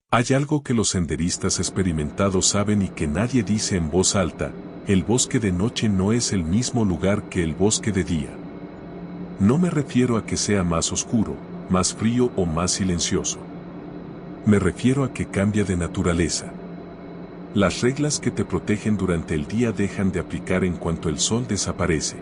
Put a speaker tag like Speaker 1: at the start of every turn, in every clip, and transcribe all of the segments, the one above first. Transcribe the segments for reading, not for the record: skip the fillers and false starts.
Speaker 1: Hay algo que los senderistas experimentados saben y que nadie dice en voz alta: el bosque de noche no es el mismo lugar que el bosque de día. No me refiero a que sea más oscuro, más frío o más silencioso. Me refiero a que cambia de naturaleza. Las reglas que te protegen durante el día dejan de aplicar en cuanto el sol desaparece.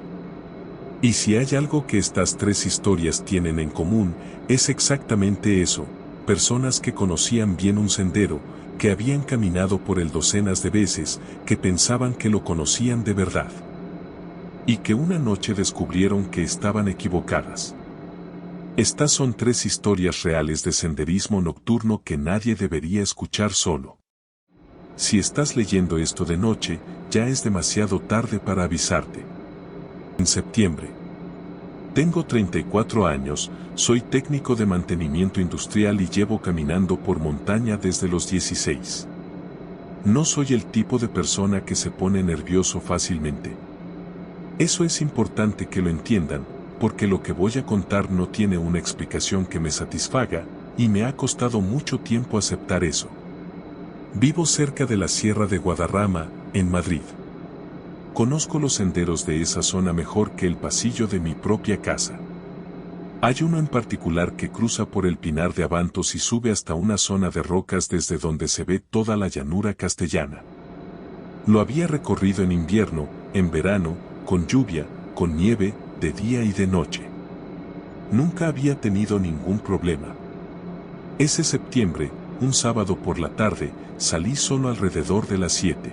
Speaker 1: Y si hay algo que estas tres historias tienen en común, es exactamente eso: personas que conocían bien un sendero, que habían caminado por él docenas de veces, que pensaban que lo conocían de verdad. Y que una noche descubrieron que estaban equivocadas. Estas son tres historias reales de senderismo nocturno que nadie debería escuchar solo. Si estás leyendo esto de noche, ya es demasiado tarde para avisarte. En septiembre. Tengo 34 años, soy técnico de mantenimiento industrial y llevo caminando por montaña desde los 16. No soy el tipo de persona que se pone nervioso fácilmente. Eso es importante que lo entiendan, porque lo que voy a contar no tiene una explicación que me satisfaga, y me ha costado mucho tiempo aceptar eso. Vivo cerca de la Sierra de Guadarrama, en Madrid. Conozco los senderos de esa zona mejor que el pasillo de mi propia casa. Hay uno en particular que cruza por el Pinar de Abantos y sube hasta una zona de rocas desde donde se ve toda la llanura castellana. Lo había recorrido en invierno, en verano, con lluvia, con nieve, de día y de noche. Nunca había tenido ningún problema. Ese septiembre, un sábado por la tarde, salí solo alrededor de las 7.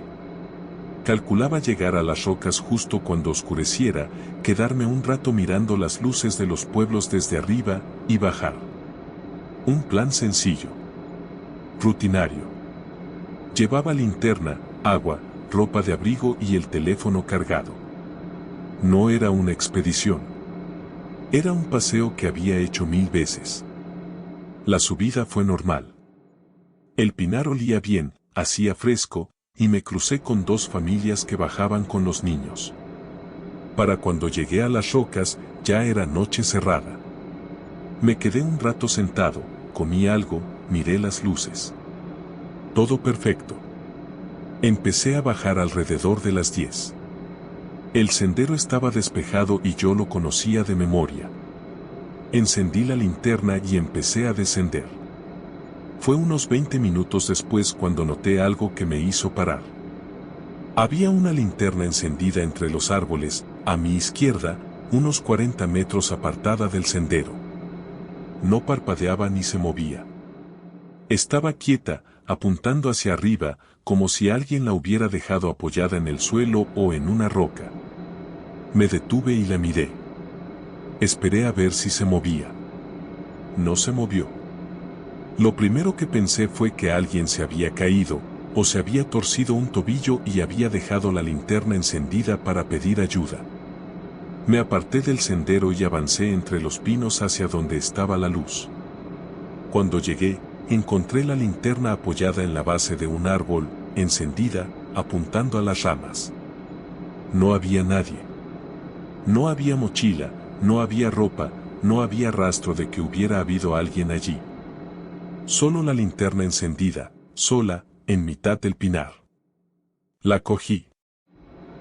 Speaker 1: Calculaba llegar a las rocas justo cuando oscureciera, quedarme un rato mirando las luces de los pueblos desde arriba, y bajar. Un plan sencillo. Rutinario. Llevaba linterna, agua, ropa de abrigo y el teléfono cargado. No era una expedición. Era un paseo que había hecho 1000 veces. La subida fue normal. El pinar olía bien, hacía fresco, y me crucé con 2 familias que bajaban con los niños. Para cuando llegué a las rocas, ya era noche cerrada. Me quedé un rato sentado, comí algo, miré las luces. Todo perfecto. Empecé a bajar alrededor de las 10. El sendero estaba despejado y yo lo conocía de memoria. Encendí la linterna y empecé a descender. Fue unos 20 minutos después cuando noté algo que me hizo parar. Había una linterna encendida entre los árboles, a mi izquierda, unos 40 metros apartada del sendero. No parpadeaba ni se movía. Estaba quieta, apuntando hacia arriba, como si alguien la hubiera dejado apoyada en el suelo o en una roca. Me detuve y la miré. Esperé a ver si se movía. No se movió. Lo primero que pensé fue que alguien se había caído, o se había torcido un tobillo y había dejado la linterna encendida para pedir ayuda. Me aparté del sendero y avancé entre los pinos hacia donde estaba la luz. Cuando llegué, encontré la linterna apoyada en la base de un árbol, encendida, apuntando a las ramas. No había nadie. No había mochila, no había ropa, no había rastro de que hubiera habido alguien allí. Solo la linterna encendida, sola, en mitad del pinar. La cogí.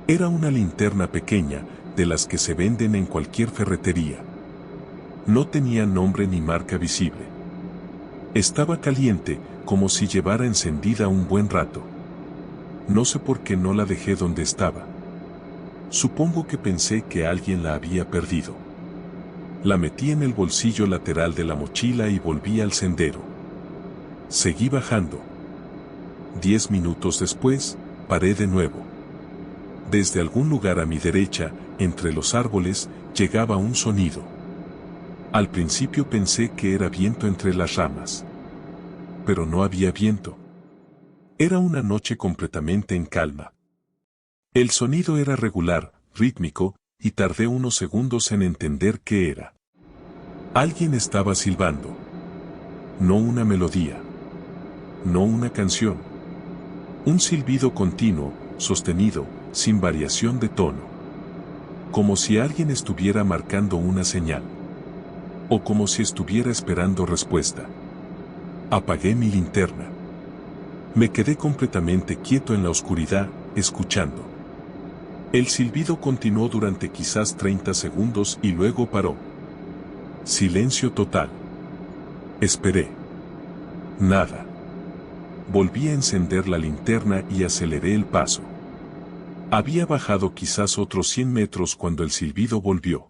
Speaker 1: Era una linterna pequeña, de las que se venden en cualquier ferretería. No tenía nombre ni marca visible. Estaba caliente, como si llevara encendida un buen rato. No sé por qué no la dejé donde estaba. Supongo que pensé que alguien la había perdido. La metí en el bolsillo lateral de la mochila y volví al sendero. Seguí bajando. 10 minutos después, paré de nuevo. Desde algún lugar a mi derecha, entre los árboles, llegaba un sonido. Al principio pensé que era viento entre las ramas. Pero no había viento. Era una noche completamente en calma. El sonido era regular, rítmico, y tardé unos segundos en entender qué era. Alguien estaba silbando. No una melodía. No una canción. Un silbido continuo, sostenido, sin variación de tono. Como si alguien estuviera marcando una señal. O como si estuviera esperando respuesta. Apagué mi linterna. Me quedé completamente quieto en la oscuridad, escuchando. El silbido continuó durante quizás 30 segundos y luego paró. Silencio total. Esperé. Nada. Volví a encender la linterna y aceleré el paso. Había bajado quizás otros 100 metros cuando el silbido volvió.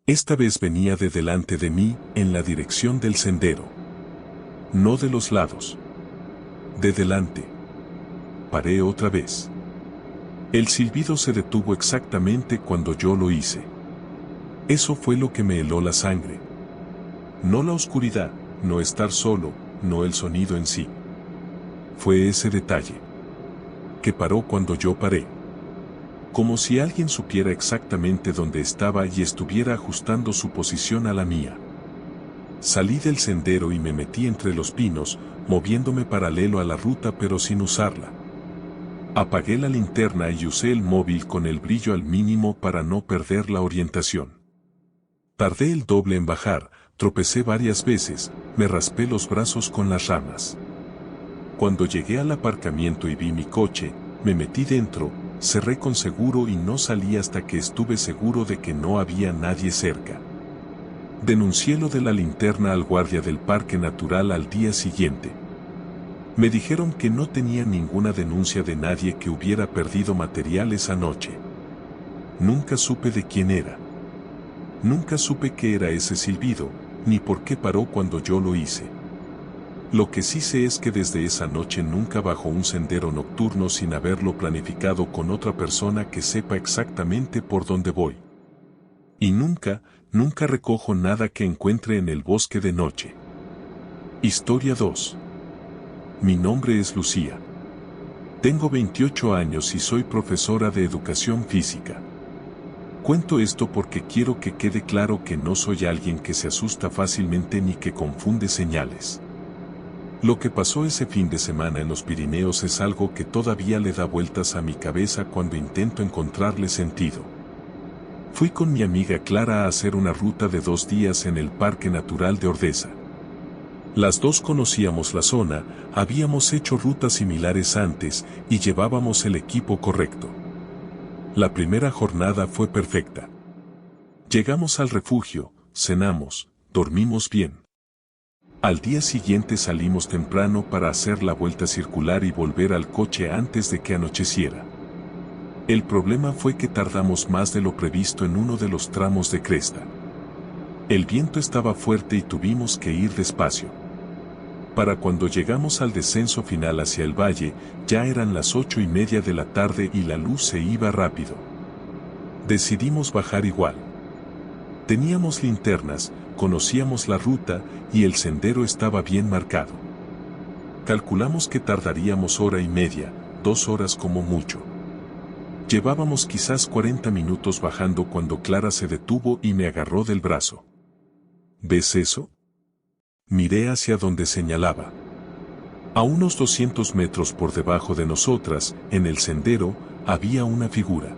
Speaker 1: Esta vez venía de delante de mí, en la dirección del sendero. No de los lados. De delante. Paré otra vez. El silbido se detuvo exactamente cuando yo lo hice. Eso fue lo que me heló la sangre. No la oscuridad, no estar solo, no el sonido en sí. Fue ese detalle. Que paró cuando yo paré. Como si alguien supiera exactamente dónde estaba y estuviera ajustando su posición a la mía. Salí del sendero y me metí entre los pinos, moviéndome paralelo a la ruta pero sin usarla. Apagué la linterna y usé el móvil con el brillo al mínimo para no perder la orientación. Tardé el doble en bajar, tropecé varias veces, me raspé los brazos con las ramas. Cuando llegué al aparcamiento y vi mi coche, me metí dentro, cerré con seguro y no salí hasta que estuve seguro de que no había nadie cerca. Denuncié lo de la linterna al guardia del Parque Natural al día siguiente. Me dijeron que no tenía ninguna denuncia de nadie que hubiera perdido material esa noche. Nunca supe de quién era. Nunca supe qué era ese silbido, ni por qué paró cuando yo lo hice. Lo que sí sé es que desde esa noche nunca bajo un sendero nocturno sin haberlo planificado con otra persona que sepa exactamente por dónde voy. Y nunca recojo nada que encuentre en el bosque de noche. Historia 2. Mi nombre es Lucía. Tengo 28 años y soy profesora de educación física. Cuento esto porque quiero que quede claro que no soy alguien que se asusta fácilmente ni que confunde señales. Lo que pasó ese fin de semana en los Pirineos es algo que todavía le da vueltas a mi cabeza cuando intento encontrarle sentido. Fui con mi amiga Clara a hacer una ruta de 2 días en el Parque Natural de Ordesa. Las dos conocíamos la zona, habíamos hecho rutas similares antes y llevábamos el equipo correcto. La primera jornada fue perfecta. Llegamos al refugio, cenamos, dormimos bien. Al día siguiente salimos temprano para hacer la vuelta circular y volver al coche antes de que anocheciera. El problema fue que tardamos más de lo previsto en uno de los tramos de cresta. El viento estaba fuerte y tuvimos que ir despacio. Para cuando llegamos al descenso final hacia el valle, ya eran las 8:30 de la tarde y la luz se iba rápido. Decidimos bajar igual. Teníamos linternas, conocíamos la ruta y el sendero estaba bien marcado. Calculamos que tardaríamos 1:30, 2 horas como mucho. Llevábamos quizás 40 minutos bajando cuando Clara se detuvo y me agarró del brazo. ¿Ves eso? Miré hacia donde señalaba. A unos 200 metros por debajo de nosotras, en el sendero, había una figura.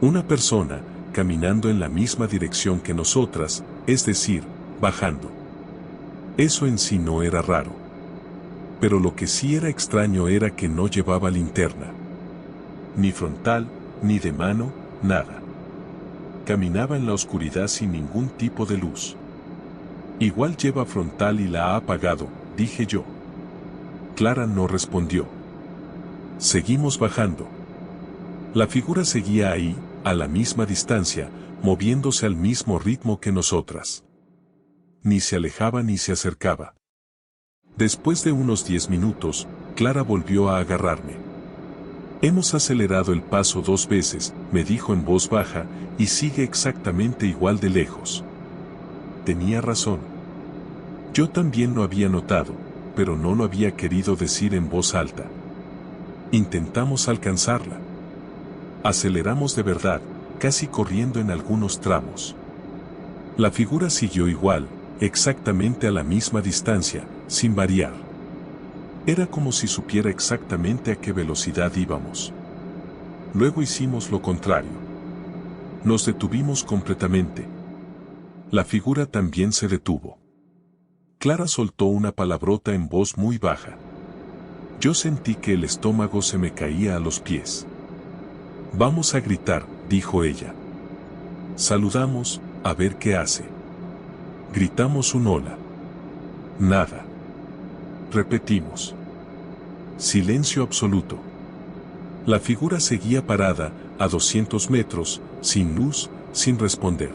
Speaker 1: Una persona, caminando en la misma dirección que nosotras, es decir, bajando. Eso en sí no era raro. Pero lo que sí era extraño era que no llevaba linterna. Ni frontal, ni de mano, nada. Caminaba en la oscuridad sin ningún tipo de luz. Igual lleva frontal y la ha apagado, dije yo. Clara no respondió. Seguimos bajando. La figura seguía ahí, a la misma distancia, moviéndose al mismo ritmo que nosotras. Ni se alejaba ni se acercaba. Después de unos 10 minutos, Clara volvió a agarrarme. Hemos acelerado el paso 2 veces, me dijo en voz baja, y sigue exactamente igual de lejos. Tenía razón. Yo también lo había notado, pero no lo había querido decir en voz alta. Intentamos alcanzarla. Aceleramos de verdad, casi corriendo en algunos tramos. La figura siguió igual, exactamente a la misma distancia, sin variar. Era como si supiera exactamente a qué velocidad íbamos. Luego hicimos lo contrario. Nos detuvimos completamente. La figura también se detuvo. Clara soltó una palabrota en voz muy baja. Yo sentí que el estómago se me caía a los pies. Vamos a gritar, dijo ella. Saludamos, a ver qué hace. Gritamos un hola. Nada. Repetimos. Silencio absoluto. La figura seguía parada, a 200 metros, sin luz, sin responder.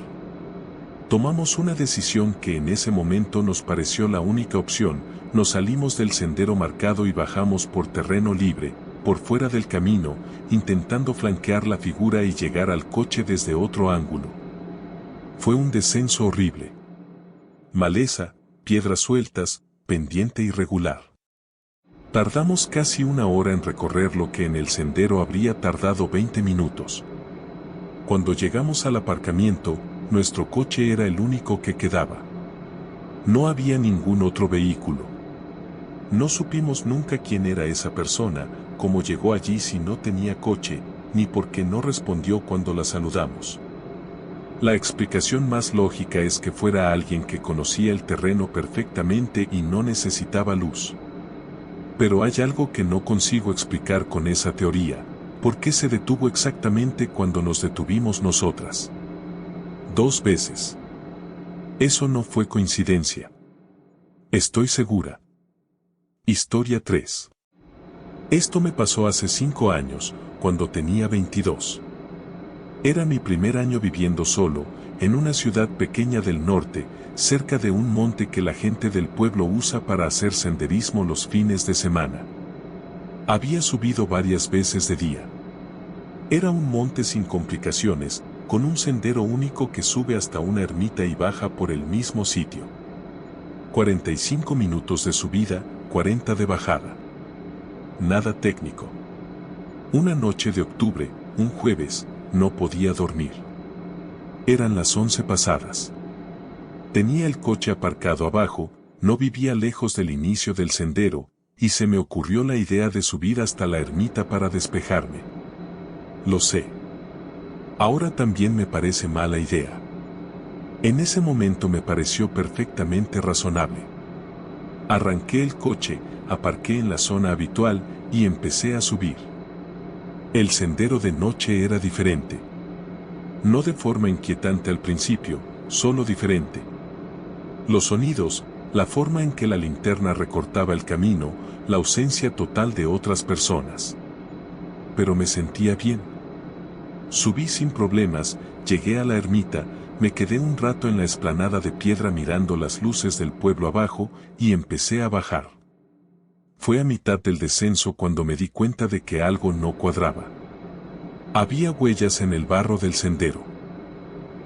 Speaker 1: Tomamos una decisión que en ese momento nos pareció la única opción, nos salimos del sendero marcado y bajamos por terreno libre, por fuera del camino, intentando flanquear la figura y llegar al coche desde otro ángulo. Fue un descenso horrible. Maleza, piedras sueltas, pendiente irregular. Tardamos casi una hora en recorrer lo que en el sendero habría tardado 20 minutos. Cuando llegamos al aparcamiento, nuestro coche era el único que quedaba. No había ningún otro vehículo. No supimos nunca quién era esa persona, cómo llegó allí si no tenía coche, ni por qué no respondió cuando la saludamos. La explicación más lógica es que fuera alguien que conocía el terreno perfectamente y no necesitaba luz. Pero hay algo que no consigo explicar con esa teoría. ¿Por qué se detuvo exactamente cuando nos detuvimos nosotras? 2 veces. Eso no fue coincidencia. Estoy segura. Historia 3. Esto me pasó hace 5 años, cuando tenía 22. Era mi primer año viviendo solo, en una ciudad pequeña del norte, cerca de un monte que la gente del pueblo usa para hacer senderismo los fines de semana. Había subido varias veces de día. Era un monte sin complicaciones, con un sendero único que sube hasta una ermita y baja por el mismo sitio. 45 minutos de subida, 40 de bajada. Nada técnico. Una noche de octubre, un jueves, no podía dormir. Eran las 11 pasadas. Tenía el coche aparcado abajo, no vivía lejos del inicio del sendero, y se me ocurrió la idea de subir hasta la ermita para despejarme. Lo sé. Ahora también me parece mala idea. En ese momento me pareció perfectamente razonable. Arranqué el coche, aparqué en la zona habitual y empecé a subir. El sendero de noche era diferente. No de forma inquietante al principio, solo diferente. Los sonidos, la forma en que la linterna recortaba el camino, la ausencia total de otras personas. Pero me sentía bien. Subí sin problemas, llegué a la ermita, me quedé un rato en la explanada de piedra mirando las luces del pueblo abajo y empecé a bajar. Fue a mitad del descenso cuando me di cuenta de que algo no cuadraba. Había huellas en el barro del sendero.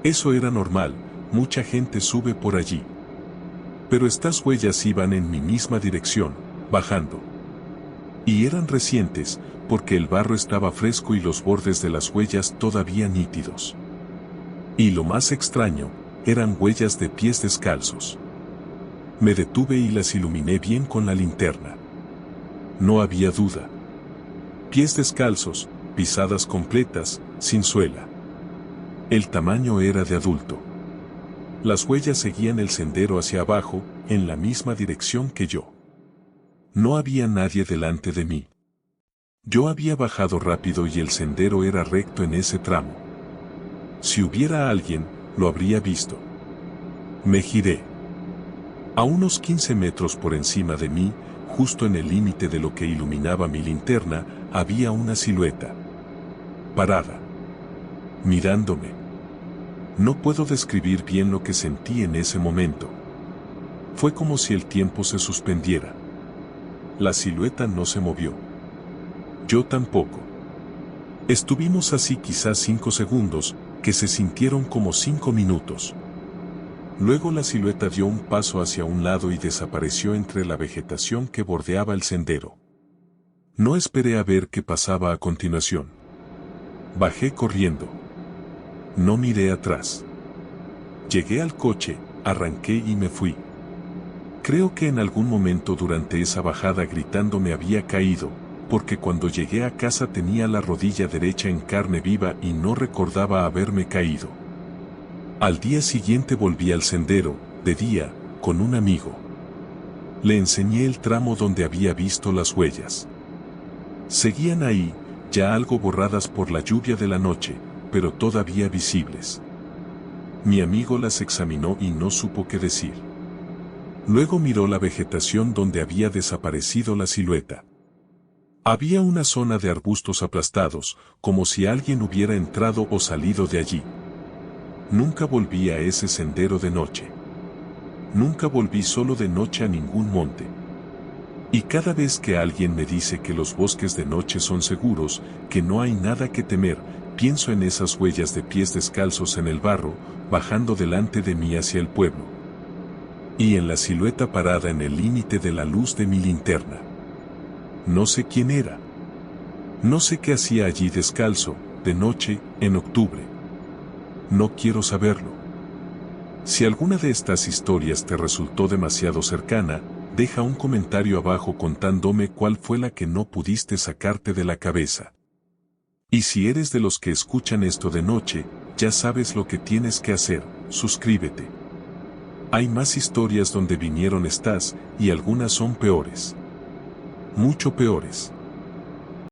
Speaker 1: Eso era normal, mucha gente sube por allí. Pero estas huellas iban en mi misma dirección, bajando. Y eran recientes, porque el barro estaba fresco y los bordes de las huellas todavía nítidos. Y lo más extraño, eran huellas de pies descalzos. Me detuve y las iluminé bien con la linterna. No había duda. Pies descalzos, pisadas completas, sin suela. El tamaño era de adulto. Las huellas seguían el sendero hacia abajo, en la misma dirección que yo. No había nadie delante de mí. Yo había bajado rápido y el sendero era recto en ese tramo. Si hubiera alguien, lo habría visto. Me giré. A unos 15 metros por encima de mí, justo en el límite de lo que iluminaba mi linterna, había una silueta. Parada. Mirándome. No puedo describir bien lo que sentí en ese momento. Fue como si el tiempo se suspendiera. La silueta no se movió. Yo tampoco. Estuvimos así quizás 5 segundos, que se sintieron como 5 minutos. Luego la silueta dio un paso hacia un lado y desapareció entre la vegetación que bordeaba el sendero. No esperé a ver qué pasaba a continuación. Bajé corriendo. No miré atrás. Llegué al coche, arranqué y me fui. Creo que en algún momento durante esa bajada gritando me había caído, porque cuando llegué a casa tenía la rodilla derecha en carne viva y no recordaba haberme caído. Al día siguiente volví al sendero, de día, con un amigo. Le enseñé el tramo donde había visto las huellas. Seguían ahí, ya algo borradas por la lluvia de la noche, pero todavía visibles. Mi amigo las examinó y no supo qué decir. Luego miró la vegetación donde había desaparecido la silueta. Había una zona de arbustos aplastados, como si alguien hubiera entrado o salido de allí. Nunca volví a ese sendero de noche. Nunca volví solo de noche a ningún monte. Y cada vez que alguien me dice que los bosques de noche son seguros, que no hay nada que temer, pienso en esas huellas de pies descalzos en el barro, bajando delante de mí hacia el pueblo. Y en la silueta parada en el límite de la luz de mi linterna. No sé quién era. No sé qué hacía allí descalzo, de noche, en octubre. No quiero saberlo. Si alguna de estas historias te resultó demasiado cercana, deja un comentario abajo contándome cuál fue la que no pudiste sacarte de la cabeza. Y si eres de los que escuchan esto de noche, ya sabes lo que tienes que hacer, suscríbete. Hay más historias donde vinieron estas, y algunas son peores. Mucho peores.